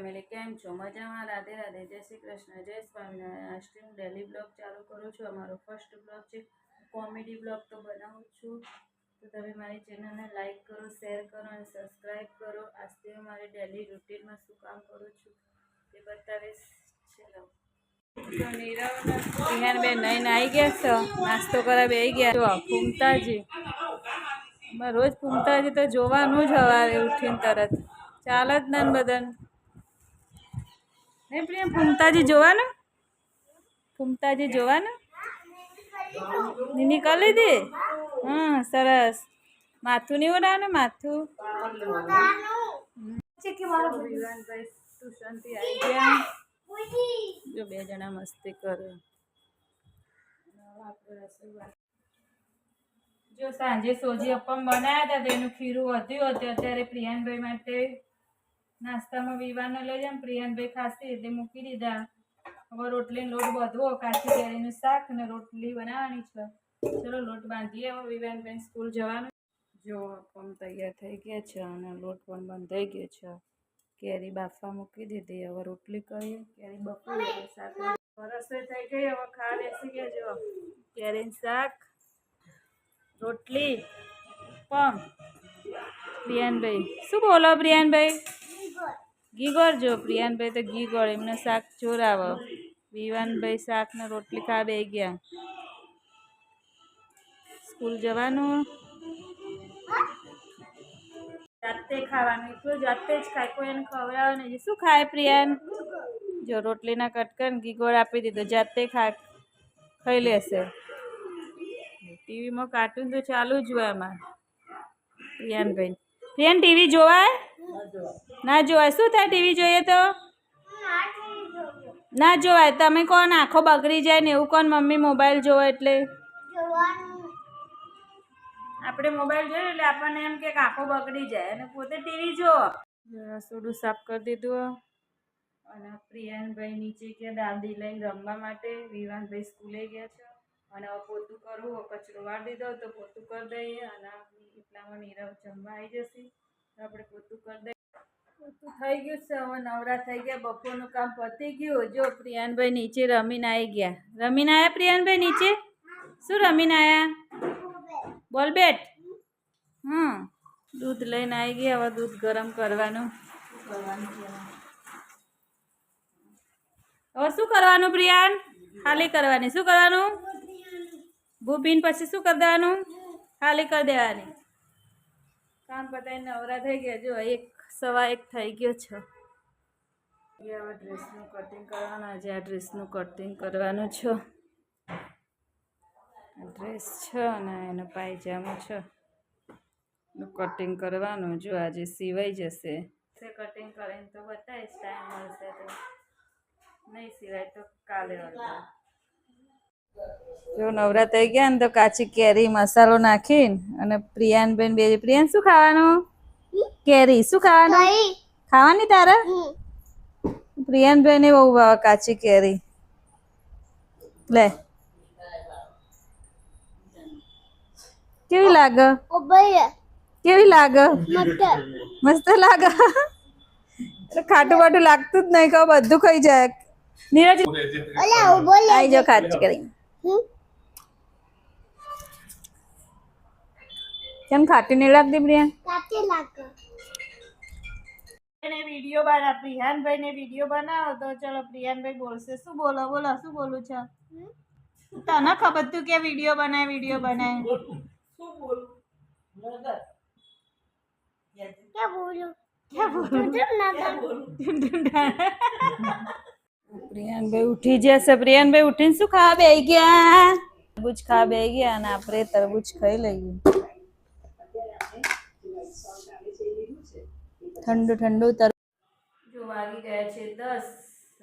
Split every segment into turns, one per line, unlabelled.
Family કેમ છો? મજામાં? રાધે રાધે, જય શ્રી કૃષ્ણ, જય સ્વામિનારાયણ. આજથી હું ડેલી બ્લોગ ચાલુ કરું છું. અમારો ફર્સ્ટ બ્લોગ છે. કોમેડી બ્લોગ તો બનાવું છું, તો તમે મારી ચેનલને લાઈક કરો, શેર કરો અને સબસ્ક્રાઈબ કરો. આજથી હું મારી ડેલી રૂટીનમાં શું કામ કરું છું એ બતાવીશ. ચલો તો નીરવ બેન નહીં આવી ગયા છો, નાસ્તો કરાવી આવી ગયા. જો ફૂમતાજી, રોજ ફૂમતાજી તો જોવાનું જ સવારે ઉઠીને તરત ચાલે જ ને બદન નહીં. પ્રિયા ફૂમતાજી જોવાનું, ફૂમતાજી જોવાનું. નીની કરી લીધી. સરસ. માથું નહીં ઉડાવવાનું, માથું. વિવાનભાઈ ટ્યુશનથી આવી ગયા. જો બે જણા મસ્તી કરે. જો સાંજે સોજી અપમ બનાવ્યા હતા તો એનું ખીરું વધ્યું હતું. અત્યારે પ્રિયાનભાઈ માટે નાસ્તામાં વિવાને લઈ જાય. પ્રિયાનભાઈ ખાસી એટલે મૂકી દીધા. હવે રોટલીનો લોટ બધવો, કાચી કેરીનું શાક અને રોટલી બનાવવાની છે. ચલો લોટ બાંધીએ. હવે વિવાનભાઈ સ્કૂલ જવાનું. જો અપમ તૈયાર થઈ ગયા છે અને લોટ પણ બંધાઈ ગયો છે. કેરી બાફવા મૂકી દીધી. હવે રોટલી કરીએ. કેરી બફાઈ શાક રસોઈ થઈ ગઈ. હવે ખાવા બેસી ગયા. જો કેરીનું શાક, રોટલી, પમ. પ્રિયાનભાઈ શું બોલો? પ્રિયાનભાઈ ઘી ગોળ. જો પ્રિયાનભાઈ તો ઘી ગોળ, એમને શાક ચોરાવો. વિવાનભાઈ શાક ને રોટલી ખાવા બે ગયા. સ્કૂલ જવાનું, જાતે ખાવાનું. એટલું જાતે જ ખાય, કોઈ એને ખવડાવે નહીં. શું ખાય પ્રિયાન? જો રોટલીના કટકન ઘી ગોળ આપી દીધો, જાતે ખાઈ લેશે. ટીવીમાં કાર્ટૂન તો ચાલુ જ હોય એમાં. પ્રિયાનભાઈ, પ્રિયાન ટીવી જોવાય? ના જોવાય. શું થાય ટીવી જોઈએ તો? ના જોવાય. તમે કોણ આંખો બગડી જાય ને એવું કોણ? મમ્મી મોબાઈલ જોવો એટલે આપણે મોબાઈલ જોઈએ એટલે આપણને એમ કે આંખો બગડી જાય અને પોતે ટીવી જો. રસોડું સાફ કરી દીધું અને પ્રિયાનભાઈ નીચે ગયા દાદી લઈને રમવા માટે. વિવાનભાઈ સ્કૂલે ગયા છે અને હવે પોતું કરવું. કચરો વાળી દીધો તો પોતું કરી દઈએ અને એટલામાં નીરવ જમવા આવી જશે તો આપણે પોતું કરી દઈએ. પોતું થઈ ગયું છે. હવે નવરા થઈ ગયા. બપોરનું કામ પતી ગયું. જો પ્રિયાનભાઈ નીચે રમીને આવી ગયા. રમીને આવ્યા પ્રિયાનભાઈ નીચે? શું રમીને આવ્યા? બોલ બેટ. દૂધ લઈને આવી ગયા. હવે દૂધ ગરમ કરવાનું. હવે શું કરવાનું પ્રિયાન? ખાલી કરવાની. શું કરવાનું? ભૂપીન પછી શું કરી દેવાનું? ખાલી કરી દેવાની. કામ પતાવીને નવરા થઈ ગયા. જો 1:15 થઈ ગયો છે. હવે ડ્રેસનું કટિંગ કરવાનું. આજે આ ડ્રેસનું કટિંગ કરવાનું છે. ડ્રેસ છે અને એનો પાયજામો છે. કટિંગ કરવાનું. જો આજે સિવાઈ જશે. કટિંગ કરીને તો બતાવીશ, ટાઈમ મળશે તો. નહીં સિવાય તો કાલે વળતા. જો નવરા થઈ ગયા ને તો કાચી કેરી મસાલો નાખીને અને પ્રિયાનબેન બે. પ્રિયાન શું ખાવાનું? કેરી. શું ખાવાનું? ખાવાની તારે? પ્રિયાનબેન બહુ ભાવે કાચી કેરી. લે કેવી લાગે? કેવી લાગે? મસ્ત લાગે. ખાટું બાટું લાગતું જ નહીં. કહો બધું ખાઈ જાય. નીરજ આવી જાઓ કાચી કેરી. કેમ ખાટી નહીં લાગતી પ્રિયા? વિડીયો બના. પ્રિયાનભાઈ ને વિડીયો બનાવો તો ચલો. પ્રિયાનભાઈ બોલશે. શું બોલો? બોલો શું બોલું છે? તને ખબર તું કે વિડીયો બનાય? વિડીયો બનાય શું બોલું? પ્રિયાનભાઈ ઉઠી જશે. પ્રિયાનભાઈ ઉઠીને શું ખાવા બેસી ગયા? તરબૂચ ખાવા બેસી ગયા અને આપણે તરબૂચ ખાઈ લઈએ. ઠંડુ ઠંડુ જો વાગી ગયા છે 10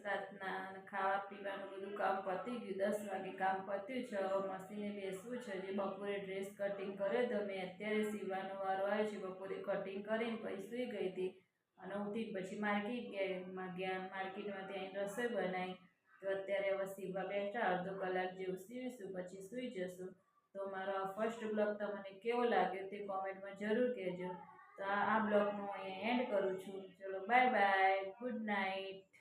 રાતના અને ખાવા પીવાનું બધું કામ પતી ગયું. 10 વાગે કામ પત્યું છે. હવે મશીને બેસવું છે. જે બપોરે ડ્રેસ કટિંગ કર્યો તો મેં અત્યારે સીવવાનો વારો આવ્યો છે. બપોરે કટિંગ કરીને પછી સૂઈ ગઈ હતી અને ઉઠીને પછી માર્કેટ ગયા. માર્કેટમાંથી અહીં રસોઈ બનાવી તો અત્યારે હવે સીવવા બેઠા. અડધો કલાક જેવું સીવીશું પછી સૂઈ જશું. તો મારો આ ફર્સ્ટ બ્લોગ તમને કેવો લાગ્યો તે કોમેન્ટમાં જરૂર કહેજો. તો આ બ્લોગનું અહીંયા એન્ડ કરું છું. ચલો bye bye, good night.
Night.